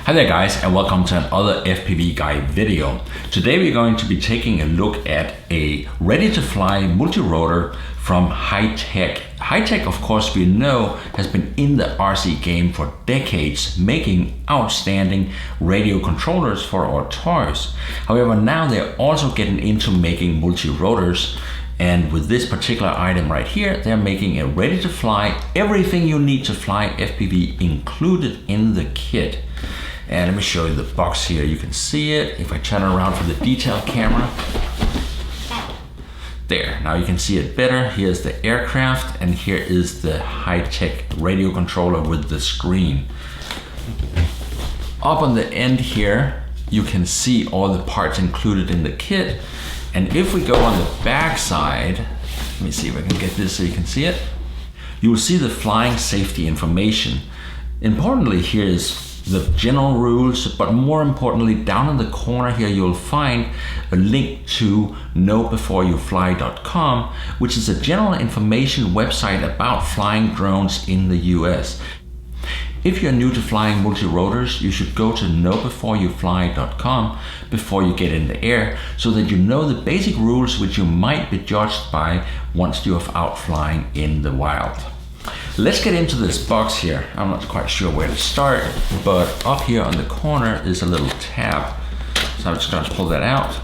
Hi there guys, and welcome to another FPV guide video. Today we're going to be taking a look at a ready-to-fly multi-rotor from Hitec. Hitec, of course, we know has been in the RC game for decades, making outstanding radio controllers for our toys. However, now they're also getting into making multi-rotors. And with this particular item right here, they're making a ready-to-fly, everything you need to fly FPV included in the kit. And let me show you the box here. You can see it if I turn it around for the detail camera. There, now you can see it better. Here's the aircraft, and here is the Hitec radio controller with the screen. Up on the end here, you can see all the parts included in the kit. And if we go on the back side, let me see if I can get this so you can see it. You will see the flying safety information. Importantly, here is the general rules, but more importantly, down in the corner here, you'll find a link to knowbeforeyoufly.com, which is a general information website about flying drones in the US. If you're new to flying multi-rotors, you should go to knowbeforeyoufly.com before you get in the air, so that you know the basic rules which you might be judged by once you're out flying in the wild. Let's get into this box here. I'm not quite sure where to start, but up here on the corner is a little tab. So I'm just going to pull that out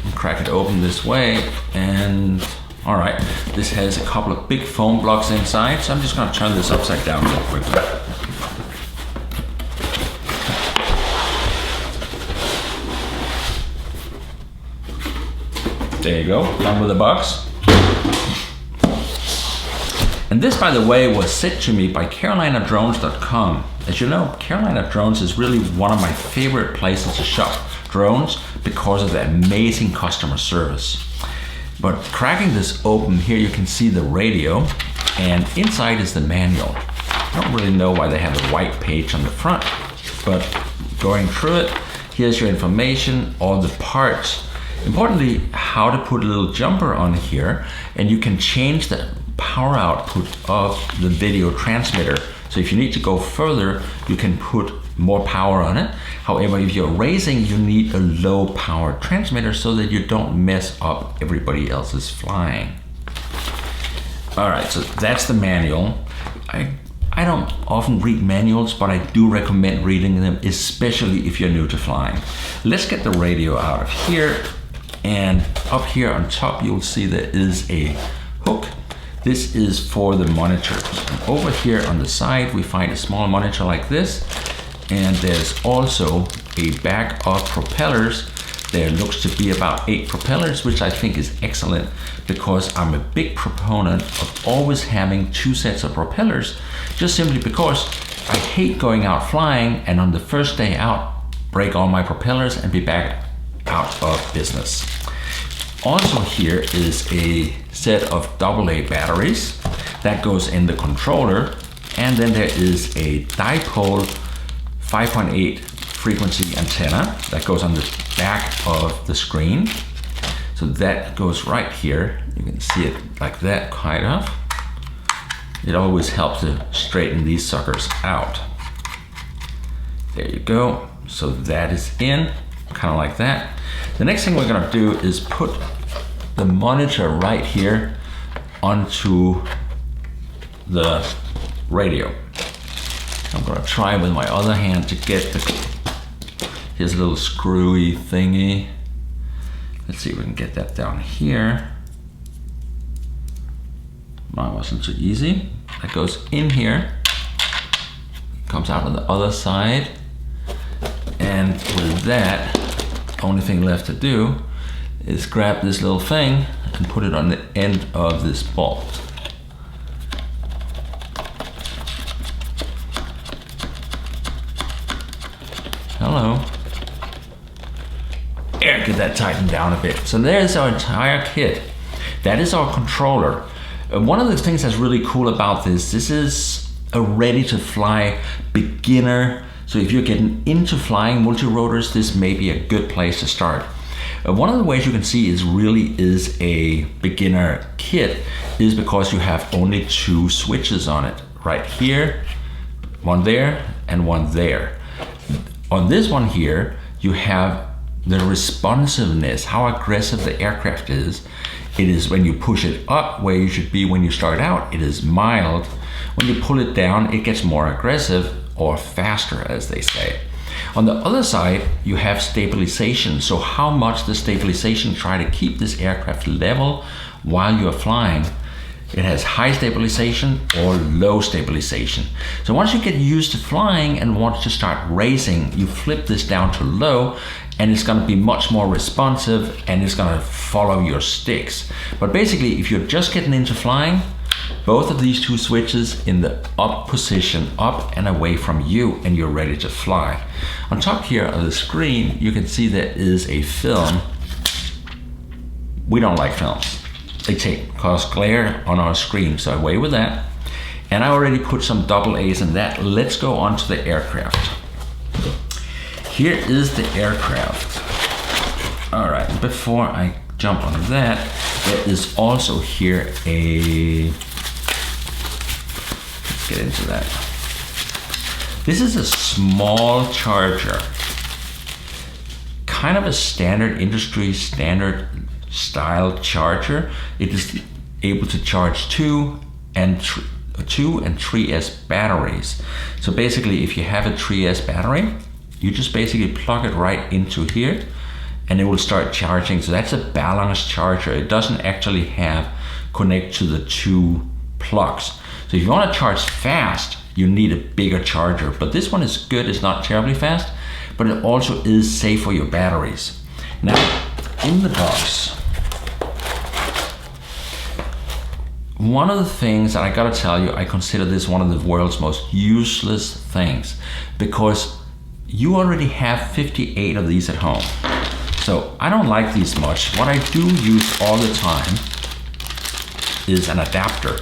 and crack it open this way. And all right, this has a couple of big foam blocks inside. So I'm just going to turn this upside down real quickly. There you go, done with the box. And this, by the way, was sent to me by carolinadrones.com. As you know, Carolina Drones is really one of my favorite places to shop drones because of the amazing customer service. But cracking this open here, you can see the radio, and inside is the manual. I don't really know why they have a white page on the front, but going through it, here's your information, all the parts. Importantly, how to put a little jumper on here, and you can change the power output of the video transmitter. So if you need to go further, you can put more power on it. However, if you're racing, you need a low power transmitter so that you don't mess up everybody else's flying. All right, so that's the manual. I don't often read manuals, but I do recommend reading them, especially if you're new to flying. Let's get the radio out of here. And up here on top, you'll see there is a hook. This is for the monitors. And over here on the side, we find a small monitor like this. And there's also a bag of propellers. There looks to be about 8 propellers, which I think is excellent because I'm a big proponent of always having 2 sets of propellers, just simply because I hate going out flying and on the first day out, break all my propellers and be back out of business. Also here is a set of AA batteries that goes in the controller, and then there is a dipole 5.8 frequency antenna that goes on the back of the screen. So that goes right here. You can see it like that, kind of. It always helps to straighten these suckers out. There you go. So that is in, kind of like that. The next thing we're gonna do is put the monitor right here onto the radio. I'm gonna try with my other hand to get here's a little screwy thingy. Let's see if we can get that down here. That wasn't too easy. That goes in here, comes out on the other side, and with that, only thing left to do is grab this little thing and put it on the end of this bolt. Hello. There, get that tightened down a bit. So there's our entire kit. That is our controller. One of the things that's really cool about this is a ready-to-fly beginner. So if you're getting into flying multi-rotors, this may be a good place to start. One of the ways you can see it really is a beginner kit is because you have only 2 switches on it. Right here, one there, and one there. On this one here, you have the responsiveness, how aggressive the aircraft is. It is when you push it up where you should be when you start out, it is mild. When you pull it down, it gets more aggressive or faster, as they say. On the other side, you have stabilization. So how much the stabilization try to keep this aircraft level while you're flying. It has high stabilization or low stabilization. So once you get used to flying and want to start racing, you flip this down to low, and it's going to be much more responsive, and it's going to follow your sticks. But basically, if you're just getting into flying, both of these two switches in the up position, up and away from you, and you're ready to fly. On top here of the screen, you can see there is a film. We don't like films. They cause glare on our screen, so away with that. And I already put some double A's in that. Let's go on to the aircraft. Here is the aircraft. All right, before I jump onto that, there is also here a, let's get into that. This is a small charger, kind of a standard industry standard style charger. It is able to charge 2 and 3S batteries. So basically, if you have a 3S battery, you just basically plug it right into here and it will start charging. So that's a balanced charger. It doesn't actually connect to the 2 plugs. So if you want to charge fast, you need a bigger charger. But this one is good, it's not terribly fast, but it also is safe for your batteries. Now, in the box, one of the things that I gotta tell you, I consider this one of the world's most useless things, because you already have 58 of these at home. So I don't like these much. What I do use all the time is an adapter,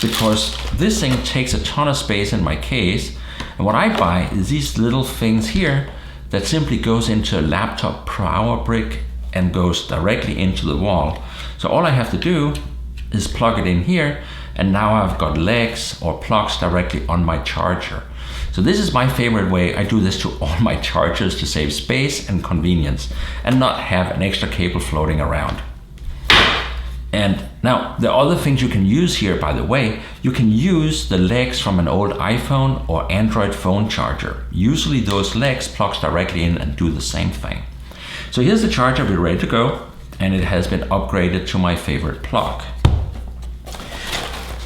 because this thing takes a ton of space in my case. And what I buy is these little things here that simply goes into a laptop power brick and goes directly into the wall. So all I have to do is plug it in here, and now I've got legs or plugs directly on my charger. So this is my favorite way. I do this to all my chargers to save space and convenience and not have an extra cable floating around. And now the other things you can use here, by the way, you can use the legs from an old iPhone or Android phone charger. Usually those legs plugs directly in and do the same thing. So here's the charger, we're ready to go, and it has been upgraded to my favorite plug.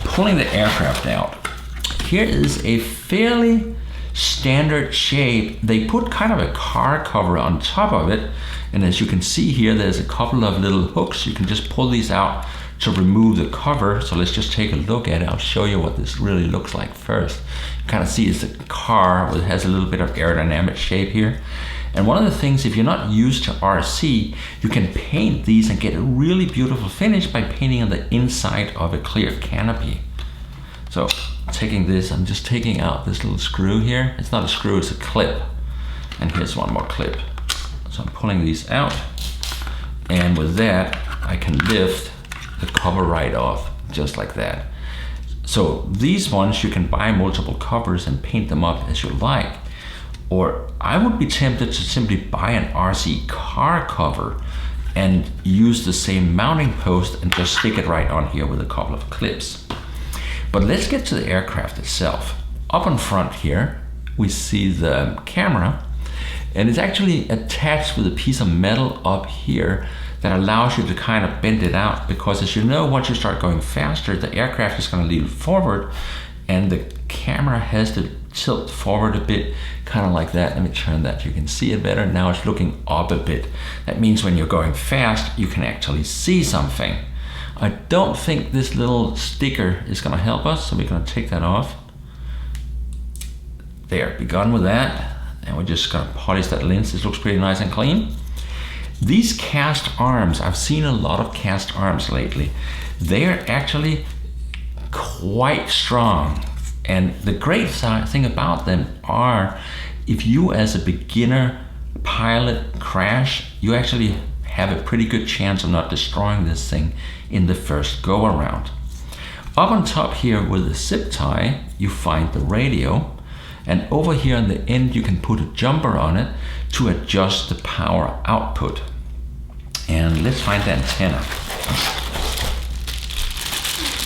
Pulling the aircraft out, here is a fairly standard shape. They put kind of a car cover on top of it, and as you can see here, there's a couple of little hooks. You can just pull these out to remove the cover. So let's just take a look at it. I'll show you what this really looks like first. You kind of see it's a car, it has a little bit of aerodynamic shape here. And one of the things, if you're not used to RC, you can paint these and get a really beautiful finish by painting on the inside of a clear canopy. So taking this, I'm just taking out this little screw here. It's not a screw, it's a clip. And here's one more clip. So I'm pulling these out. And with that, I can lift the cover right off, just like that. So these ones, you can buy multiple covers and paint them up as you like. Or I would be tempted to simply buy an RC car cover and use the same mounting post and just stick it right on here with a couple of clips. But let's get to the aircraft itself. Up in front here, we see the camera, and it's actually attached with a piece of metal up here that allows you to kind of bend it out, because as you know, once you start going faster, the aircraft is going to lean forward and the camera has to tilt forward a bit, kind of like that. Let me turn that, you can see it better. Now it's looking up a bit. That means when you're going fast, you can actually see something. I don't think this little sticker is going to help us, so we're going to take that off. There, begun with that. And we're just going to polish that lens. This looks pretty nice and clean. These cast arms, I've seen a lot of cast arms lately. They're actually quite strong. And the great thing about them are, if you as a beginner pilot crash, you actually have a pretty good chance of not destroying this thing in the first go around. Up on top here with the zip tie, you find the radio. And over here on the end, you can put a jumper on it to adjust the power output. And let's find the antenna.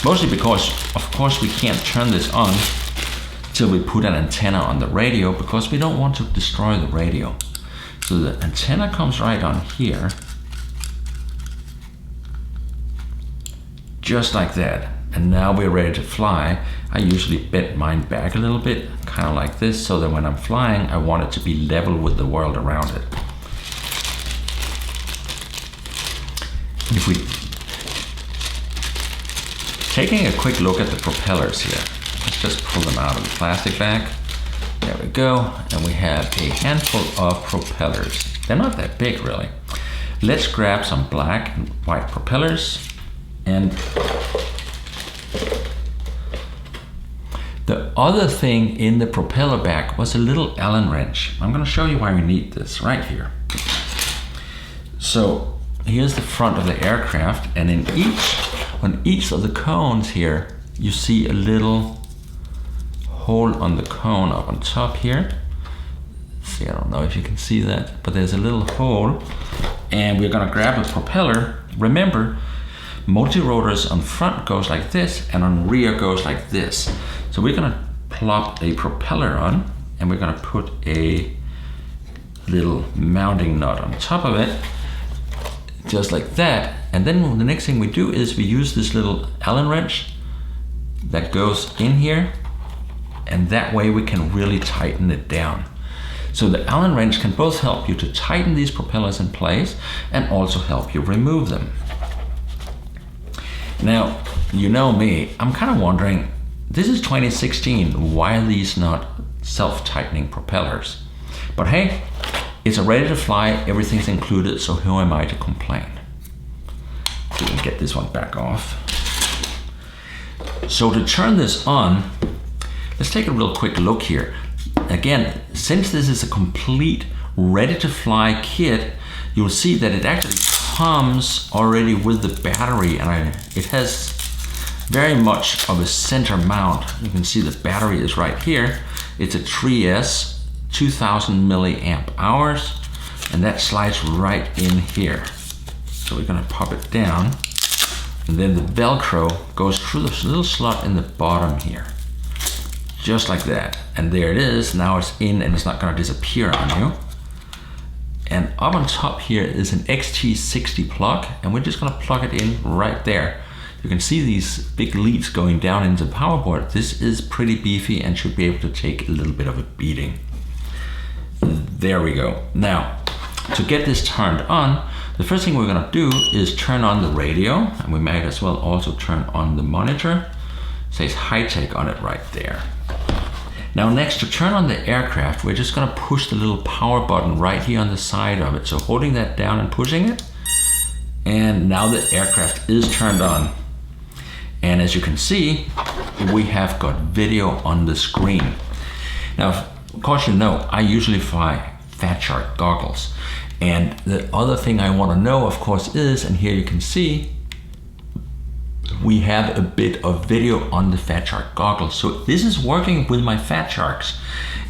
Mostly because, of course, we can't turn this on till we put an antenna on the radio, because we don't want to destroy the radio. So the antenna comes right on here, just like that. And now we're ready to fly. I usually bend mine back a little bit, kind of like this, so that when I'm flying, I want it to be level with the world around it. If we taking a quick look at the propellers here, let's just pull them out of the plastic bag. There we go, and we have a handful of propellers. They're not that big, really. Let's grab some black and white propellers, and the other thing in the propeller bag was a little Allen wrench. I'm going to show you why we need this right here. So here's the front of the aircraft, and on each of the cones here, you see a little hole on the cone up on top here. See, I don't know if you can see that, but there's a little hole, and we're gonna grab a propeller. Remember, multi-rotors on front goes like this, and on rear goes like this. So we're gonna plop a propeller on, and we're gonna put a little mounting nut on top of it, just like that. And then the next thing we do is we use this little Allen wrench that goes in here, and that way we can really tighten it down. So the Allen wrench can both help you to tighten these propellers in place and also help you remove them. Now, you know me, I'm kind of wondering, this is 2016, why are these not self-tightening propellers? But hey, it's a ready to fly, everything's included, so who am I to complain? So we can get this one back off. So to turn this on, let's take a real quick look here. Again, since this is a complete ready to fly kit, you'll see that it actually comes already with the battery, and it has very much of a center mount. You can see the battery is right here. It's a 3S 2000 milliamp hours, and that slides right in here. So we're gonna pop it down, and then the Velcro goes through this little slot in the bottom here, just like that. And there it is. Now it's in, and it's not gonna disappear on you. And up on top here is an XT60 plug, and we're just gonna plug it in right there. You can see these big leads going down into the power board. This is pretty beefy and should be able to take a little bit of a beating. There we go. Now, to get this turned on, the first thing we're gonna do is turn on the radio, and we might as well also turn on the monitor. It says Hitec on it right there. Now next, to turn on the aircraft, we're just gonna push the little power button right here on the side of it. So holding that down and pushing it, and now the aircraft is turned on. And as you can see, we have got video on the screen. Now, of course, you know, I usually fly Fat Shark goggles. And the other thing I want to know, of course, is, and here you can see, we have a bit of video on the Fat Shark goggles. So this is working with my Fat Sharks,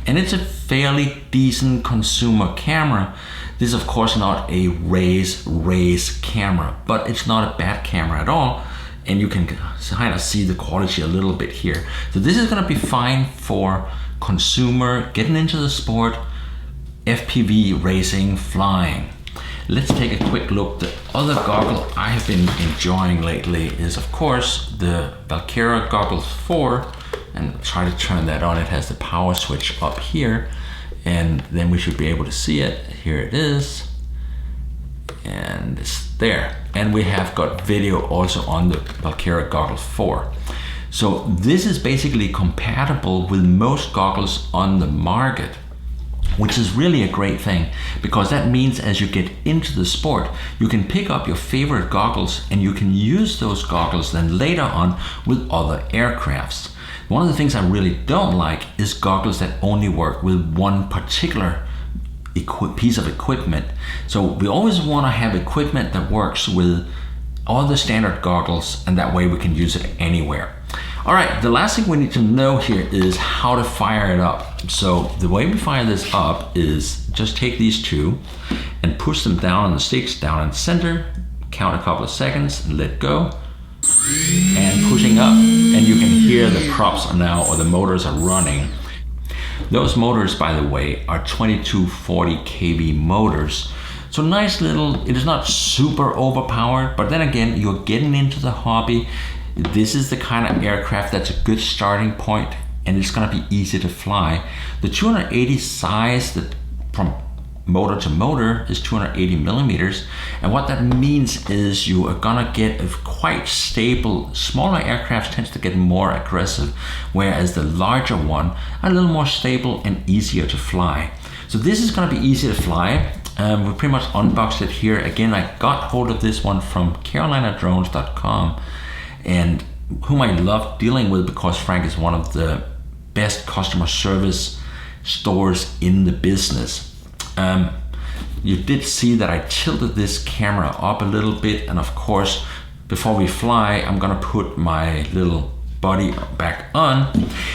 and it's a fairly decent consumer camera. This is of course not a race camera, but it's not a bad camera at all. And you can kind of see the quality a little bit here. So this is gonna be fine for consumer, getting into the sport, FPV, racing, flying. Let's take a quick look. The other goggle I have been enjoying lately is of course the Valkyria Goggles 4, and try to turn that on. It has the power switch up here, and then we should be able to see it. Here it is, and it's there. And we have got video also on the Valkyria Goggles 4. So this is basically compatible with most goggles on the market, which is really a great thing, because that means as you get into the sport, you can pick up your favorite goggles and you can use those goggles then later on with other aircrafts. One of the things I really don't like is goggles that only work with one particular piece of equipment. So we always want to have equipment that works with all the standard goggles, and that way we can use it anywhere. All right, the last thing we need to know here is how to fire it up. So the way we fire this up is just take these two and push them down on the sticks, down in the center, count a couple of seconds, and let go, and pushing up, and you can hear the props now, or the motors are running. Those motors, by the way, are 2240 kV motors. So nice little, it is not super overpowered, but then again, you're getting into the hobby. This is the kind of aircraft that's a good starting point, and it's gonna be easy to fly. The 280 size, that from motor to motor, is 280 millimeters. And what that means is you are gonna get a quite stable. Smaller aircraft tends to get more aggressive, whereas the larger one are a little more stable and easier to fly. So this is gonna be easy to fly. We pretty much unboxed it here. Again, I got hold of this one from carolinadrones.com, and whom I love dealing with because Frank is one of the best customer service stores in the business. You did see that I tilted this camera up a little bit, and of course, before we fly, I'm gonna put my little body back on.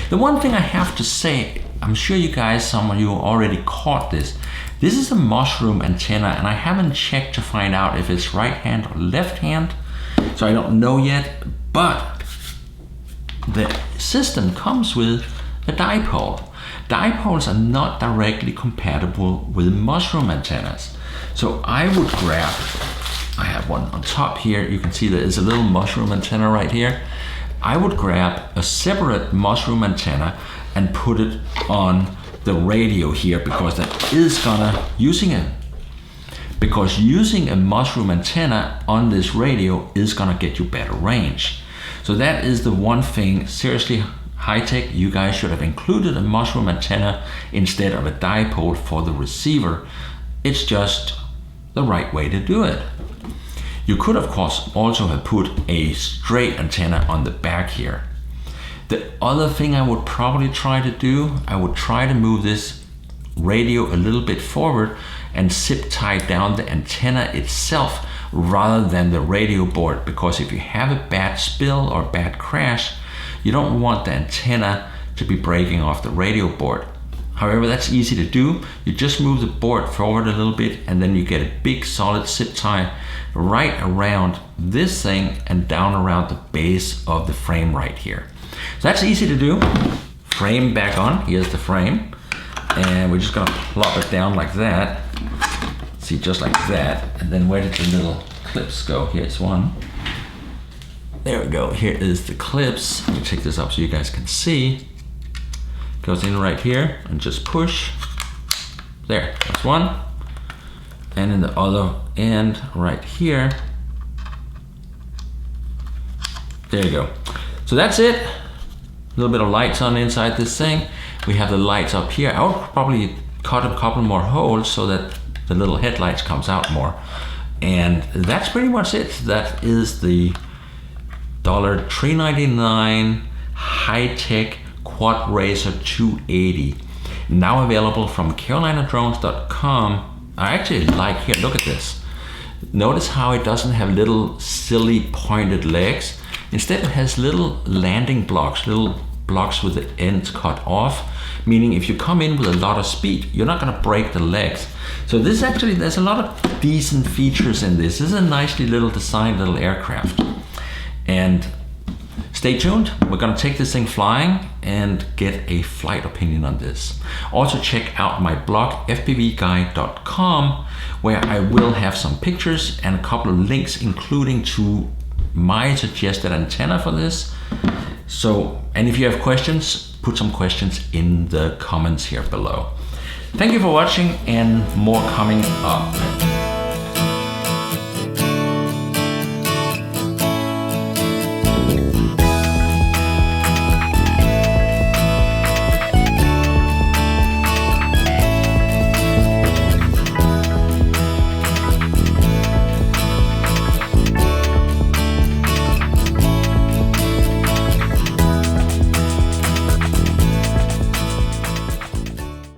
The one thing I have to say, I'm sure you guys, some of you already caught this. This is a mushroom antenna, and I haven't checked to find out if it's right hand or left hand, so I don't know yet, but the system comes with a dipole. Dipoles are not directly compatible with mushroom antennas. So I would grab, I have one on top here, you can see there is a little mushroom antenna right here. I would grab a separate mushroom antenna and put it on the radio here, because that is gonna, using a mushroom antenna on this radio is gonna get you better range. So that is the one thing, seriously, Hitec, you guys should have included a mushroom antenna instead of a dipole for the receiver. It's just the right way to do it. You could, of course, also have put a straight antenna on the back here. The other thing I would probably try to do, I would try to move this radio a little bit forward and zip tie down the antenna itself rather than the radio board, because if you have a bad spill or bad crash, you don't want the antenna to be breaking off the radio board. However, that's easy to do. You just move the board forward a little bit, and then you get a big solid zip tie right around this thing and down around the base of the frame right here. So that's easy to do. Frame back on, here's the frame. And we're just gonna plop it down like that. See, just like that. And then where did the little clips go? Here's one. There we go, here is the clips. Let me take this up so you guys can see. Goes in right here and just push. There, that's one. And in the other end right here. There you go. So that's it. A little bit of lights on inside this thing. We have the lights up here. I would probably cut a couple more holes so that the little headlights comes out more. And that's pretty much it. That is the $399 Hitec Quad Racer 280. Now available from carolinadrones.com. I actually like, here, look at this. Notice how it doesn't have little silly pointed legs. Instead it has little landing blocks, little blocks with the ends cut off, meaning if you come in with a lot of speed, you're not gonna break the legs. So this actually, there's a lot of decent features in this. This is a nicely little designed little aircraft. And stay tuned, we're gonna take this thing flying and get a flight opinion on this. Also check out my blog, fpvguide.com, where I will have some pictures and a couple of links, including to my suggested antenna for this. So, and if you have questions, put some questions in the comments here below. Thank you for watching, and more coming up.